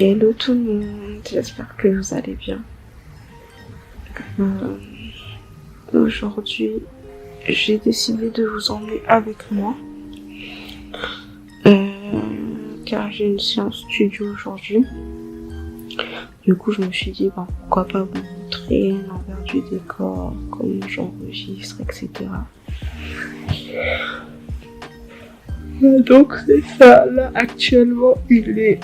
Hello tout le monde, j'espère que vous allez bien. Aujourd'hui, j'ai décidé de vous emmener avec moi car j'ai une séance studio aujourd'hui. Du coup, je me suis dit, pourquoi pas vous montrer l'envers du décor, comment j'enregistre, etc. Donc c'est ça, là actuellement il est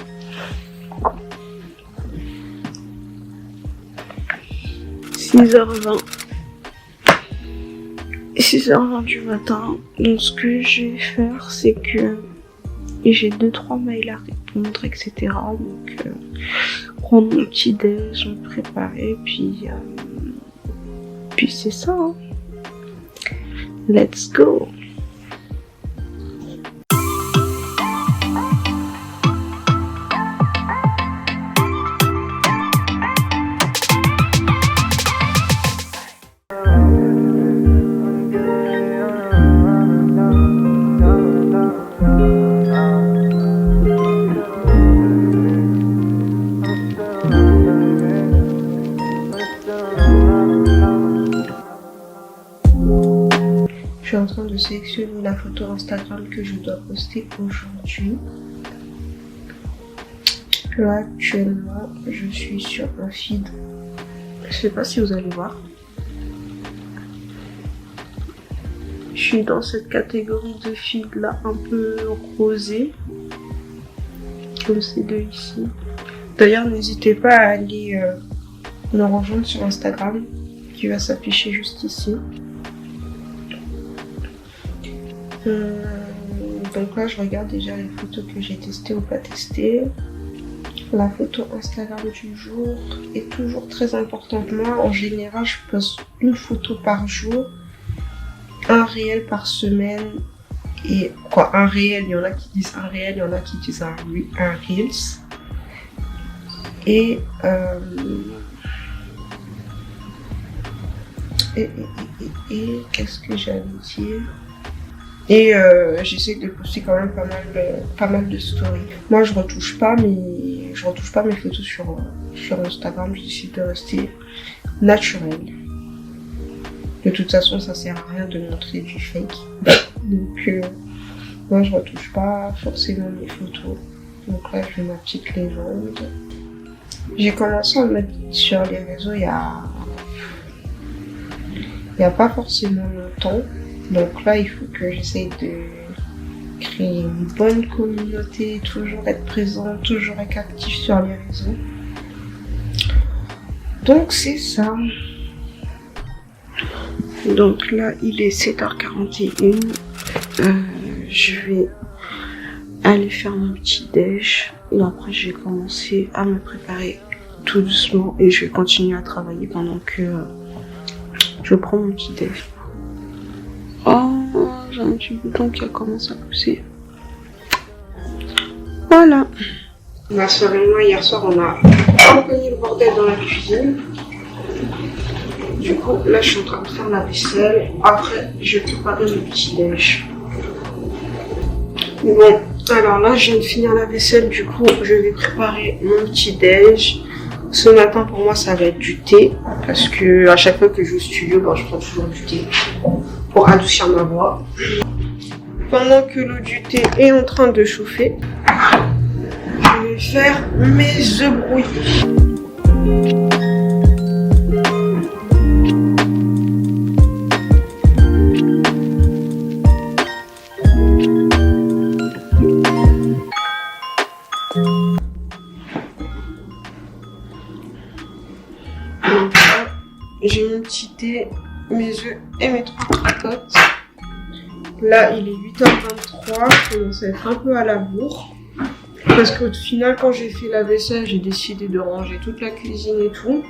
6h20 du matin. Donc ce que je vais faire, c'est que j'ai 2-3 mails à répondre, etc. Donc prendre mon petit déj, me préparer, puis c'est ça, hein. Let's go. Je suis en train de sélectionner la photo Instagram que je dois poster aujourd'hui. Là actuellement, je suis sur un feed. Je sais pas si vous allez voir. Je suis dans cette catégorie de feed là un peu rosé. Comme ces deux ici. D'ailleurs, n'hésitez pas à aller me rejoindre sur Instagram qui va s'afficher juste ici. Donc là je regarde déjà les photos que j'ai testées ou pas testées. La photo Instagram du jour est toujours très importante. Moi en général je poste une photo par jour, un réel par semaine. Et quoi, un réel, il y en a qui disent un réel, il y en a qui disent un reels. Et qu'est-ce que j'allais dire? Et j'essaie de poster quand même pas mal de stories. Moi je retouche pas mes photos sur Instagram, j'essaie de rester naturel. De toute façon ça sert à rien de montrer du fake. Donc moi je retouche pas forcément mes photos. Donc là je fais ma petite légende. J'ai commencé à me mettre sur les réseaux il y a pas forcément longtemps. Donc là, il faut que j'essaye de créer une bonne communauté, toujours être présent, toujours être actif sur les réseaux. Donc c'est ça. Donc là, il est 7h41. Je vais aller faire mon petit déj. Et après, je vais commencer à me préparer tout doucement. Et je vais continuer à travailler pendant que je prends mon petit déj. Oh, j'ai un petit bouton qui a commencé à pousser. Voilà. Ma soeur et moi, hier soir, on a un peu mis le bordel dans la cuisine. Du coup, là, je suis en train de faire la vaisselle. Après, je vais préparer mon petit déj. Bon, alors là, je viens de finir la vaisselle. Du coup, je vais préparer mon petit déj. Ce matin, pour moi, ça va être du thé. Parce que à chaque fois que je vais au studio, je prends toujours du thé. Pour adoucir ma voix. Pendant que l'eau du thé est en train de chauffer, je vais faire mes œufs brouillés. Donc là, j'ai mon petit thé, mes œufs et mes 3 tricotes. Là, il est 8h23, je commence à être un peu à la bourre. Parce qu'au final, quand j'ai fait la vaisselle, j'ai décidé de ranger toute la cuisine et tout.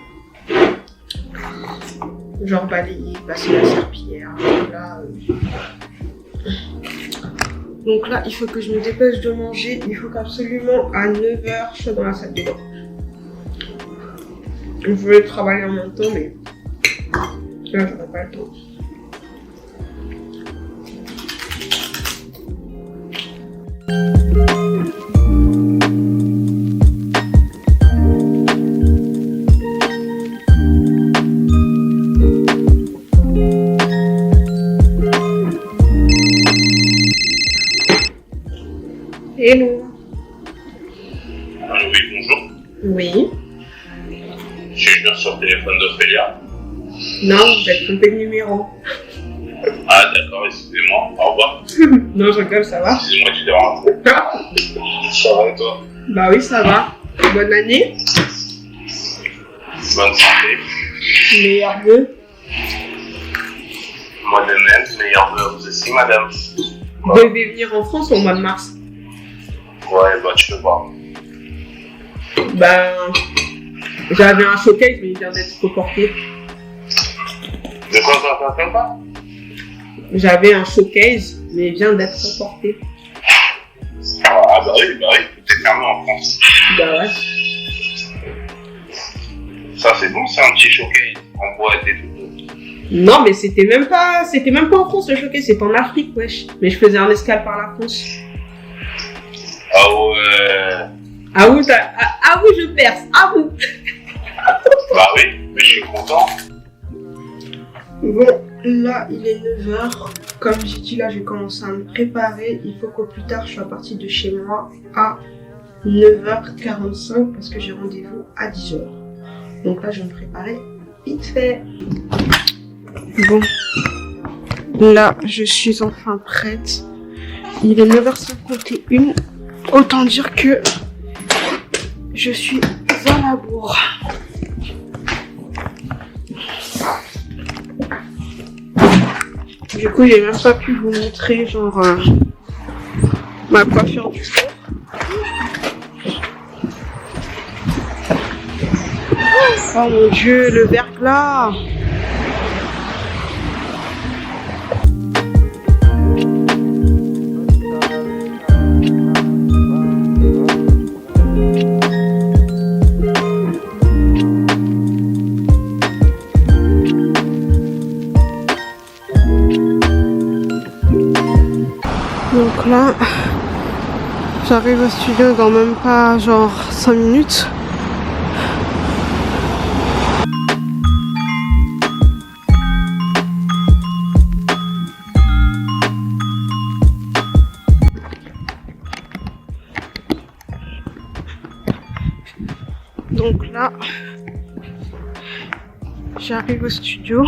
Genre balayer, passer la serpillière. Là, Donc là, il faut que je me dépêche de manger. Il faut qu'absolument à 9h, je sois dans la salle de bain. Je voulais travailler en même temps, mais là, j'aurais pas le temps. Hello. Oui, bonjour. Oui. Je viens sur le téléphone d'Ophélia. Non, vous êtes trompé de numéro. Ah, d'accord, excusez-moi. Au revoir. Non, je rigole, ça va. Excusez-moi, tu déranges. Ça va et toi? Bah oui, ça va. Bonne année. Bonne santé. Meilleurs vœux. Moi de même, meilleur vœu à vous aussi, madame. Vous devez venir en France au mois de mars. Ouais, bah tu peux voir. Ben, j'avais un showcase, mais il vient d'être reporté. De quoi ça t'appelle pas? J'avais un showcase, mais il vient d'être reporté. Ah bah oui, t'es fermé en France. Bah ouais. Ça c'est bon, c'est un petit showcase en boîte et tout. Non, mais c'était même pas en France le showcase, c'était en Afrique, wesh. Mais je faisais un escale par la France. Ah ouais. Ah oui, je perce. Ah oui. Bah oui, mais je suis content. Bon, là, il est 9h. Comme j'ai dit, là, je vais commencer à me préparer. Il faut qu'au plus tard, je sois partie de chez moi à 9h45 parce que j'ai rendez-vous à 10h. Donc là, je vais me préparer vite fait. Bon, là, je suis enfin prête. Il est 9h51. Autant dire que je suis à la bourre. Du coup, j'ai même pas pu vous montrer, genre, ma coiffure du jour. Oh mon Dieu, le verglas! Donc là, j'arrive au studio dans même pas genre 5 minutes. Donc là, j'arrive au studio.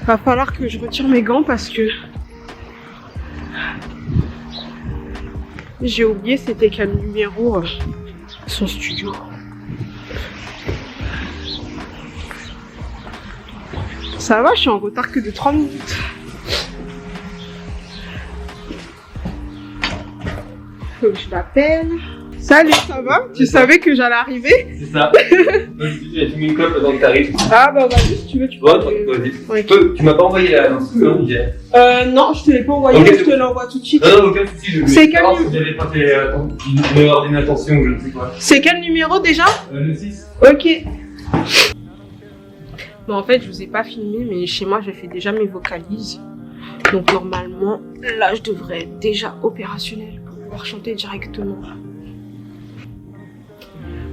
Va falloir que je retire mes gants parce que j'ai oublié c'était quel numéro son studio. Ça va, je suis en retard que de 3 minutes. Faut que je l'appelle. Salut, ça va? Tu savais que j'allais arriver? C'est ça. J'ai mis une clope dans que t'arrives. Ah bah vas-y, si tu veux, tu peux. Vas-y. Ouais. Tu m'as pas envoyé la non hier. Non, je te l'ai pas envoyé, Ok, je te l'envoie tout de suite. Non, aucun souci. Je C'est voulais quel savoir numéro? si j'avais pas fait une erreur d'inattention ou je ne sais quoi. C'est quel numéro déjà? Le 6. Ok. Bon, en fait, je vous ai pas filmé, mais chez moi, je fais déjà mes vocalises. Donc, normalement, là, je devrais être déjà opérationnelle pour pouvoir chanter directement.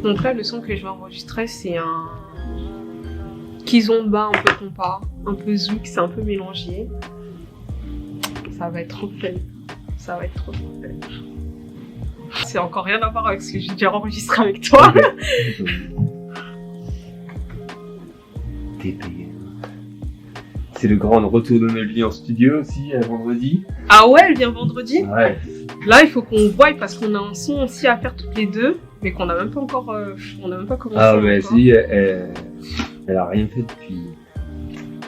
Donc là, le son que je vais enregistrer, c'est un kizomba un peu compas, un peu zouk, c'est un peu mélangé. Ça va être trop fun. Ça va être trop fun. C'est encore rien à voir avec ce que j'ai déjà enregistré avec toi. T'es payé. C'est le grand retour de Melvie en studio aussi, vendredi. Ah ouais, elle vient vendredi. Ouais. Là, il faut qu'on voie parce qu'on a un son aussi à faire toutes les deux, mais qu'on n'a même pas encore, on n'a même pas commencé. Ah ouais, encore. si, elle a rien fait depuis.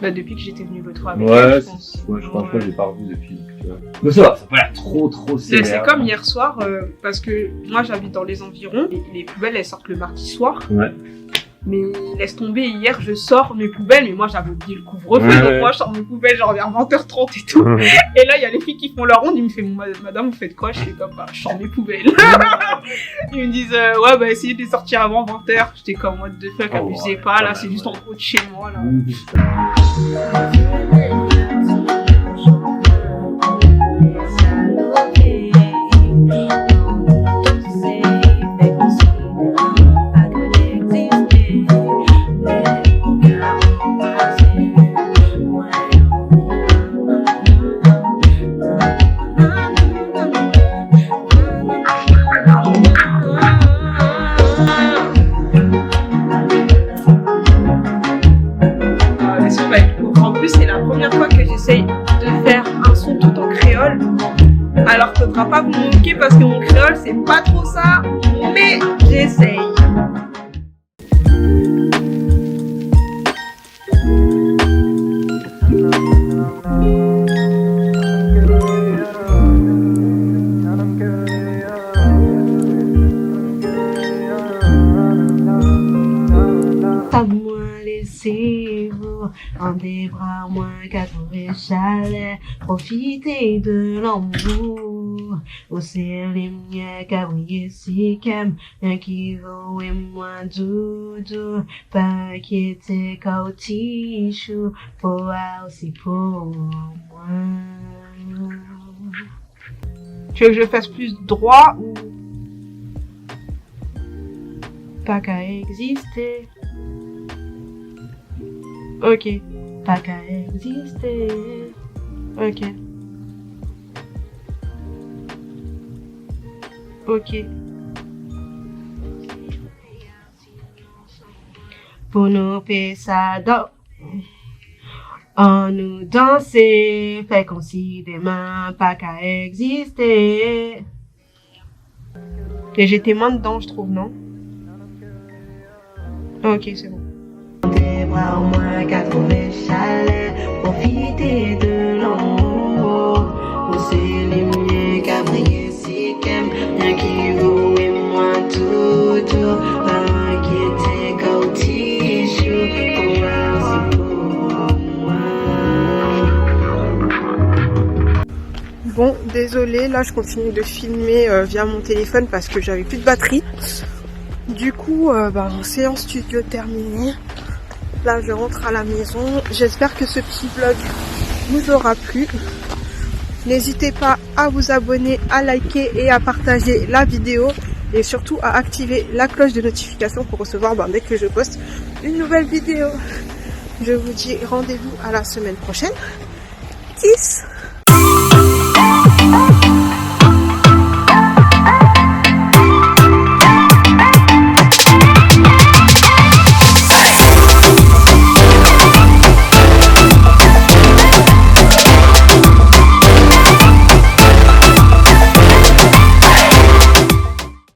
Bah depuis que j'étais venue l'autre fois avec Ouais, elle, je pense. ouais, je pense pas que j'ai pas revu depuis. Tu vois. Mais ça va, ça a pas l'air trop sévère. C'est comme hier soir, parce que moi j'habite dans les environs, et les poubelles elles sortent le mardi soir. Ouais. Mais laisse tomber, hier je sors mes poubelles, mais moi j'avais oublié le couvre-feu, Ouais, donc ouais. moi je sors mes poubelles genre vers 20h30 et tout. Et là il y a les filles qui font leur ronde, ils me font madame vous faites quoi? Je fais comme bah je sors mes poubelles. Ils me disent ouais bah essayez de les sortir avant 20h. J'étais comme what the fuck, abusez pas, là c'est juste en gros de chez moi là. faudra pas vous moquer parce que mon créole c'est pas trop ça, mais j'essaye. Laissez-vous en des bras moins qu'à trouver chalet, profitez de l'amour. Au ciel, les miens qu'à briller si qu'aime, un qui vaut et moins doudou, pas qui était cautichou, pour aussi pour moi. Tu veux que je fasse plus droit ou pas qu'à exister? Ok, pas qu'à exister. Ok. Ok. Pour nous payer ça en nous danser, fait qu'on s'y dément, pas qu'à exister. Et j'étais moins dedans, je trouve, non? Ok, c'est bon. Des bras au moins qu'à trouver chalet, profiter de l'amour. Où c'est les miens qu'à briller si qu'aime, rien qui vaut et moi tout, pas qui était cautichou, pour moi c'est pour moi. Bon, désolé, là je continue de filmer via mon téléphone parce que j'avais plus de batterie. Du coup, séance studio terminée. Là, je rentre à la maison. J'espère que ce petit vlog vous aura plu. N'hésitez pas à vous abonner, à liker et à partager la vidéo. Et surtout à activer la cloche de notification pour recevoir dès que je poste une nouvelle vidéo. Je vous dis rendez-vous à la semaine prochaine. Kiss!